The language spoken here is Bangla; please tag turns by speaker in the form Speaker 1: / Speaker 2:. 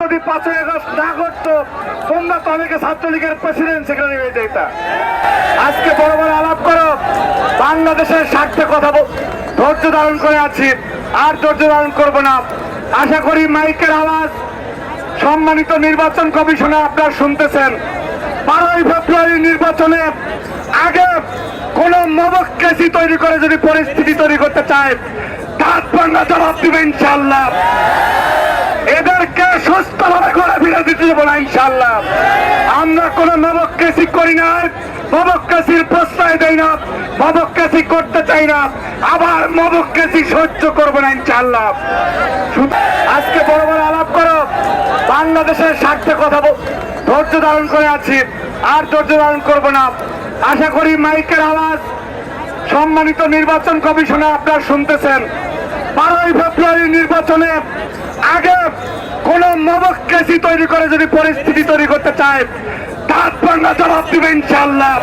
Speaker 1: যদি 5ই আগস্ট না করতো তোমরা তো অনেকে ছাত্রলীগের প্রেসিডেন্ট সেক্রেটারি হয়ে যেতা। আজকে বড় বড় আলাপ করো, বাংলাদেশের স্বার্থে কথা ধৈর্য ধারণ করে আছি, আর ধৈর্য ধারণ করবো না। আশা করি মাইকের আওয়াজ সম্মানিত নির্বাচন কমিশনে আপনারা শুনতেছেন। 12ই ফেব্রুয়ারি নির্বাচনে আগে কোন মবক্কেসি তৈরি করে যদি পরিস্থিতি তৈরি করতে চায়, দাঁত ভাঙা জবাব দিবে ইনশাআল্লাহ। এদেরকে সুস্থভাবে ঘুরে ফিরে দিতে দেবো না ইনশাআল্লাহ। আমরা কোন মবক্কেসি করি না, মবক্কেসির প্রশ্রয় দেই না, মবক্কেসি করতে চাই না, আবার মবক্কেসি সহ্য করবো না ইনশাআল্লাহ। আজকে বড় বড় আলাপ করো, বাংলাদেশের স্বার্থে কথা ধৈর্য ধারণ করে আছি, আর ধৈর্য ধারণ করবো না। আশা করি মাইকের আওয়াজ সম্মানিত নির্বাচন কমিশনে আপনারা শুনতেছেন। 12ই ফেব্রুয়ারি নির্বাচনে আগে কোন মবক্কেসি তৈরি করে যদি পরিস্থিতি তৈরি করতে চায়, দাঁত ভাঙা জবাব দিবে ইনশাআল্লাহ।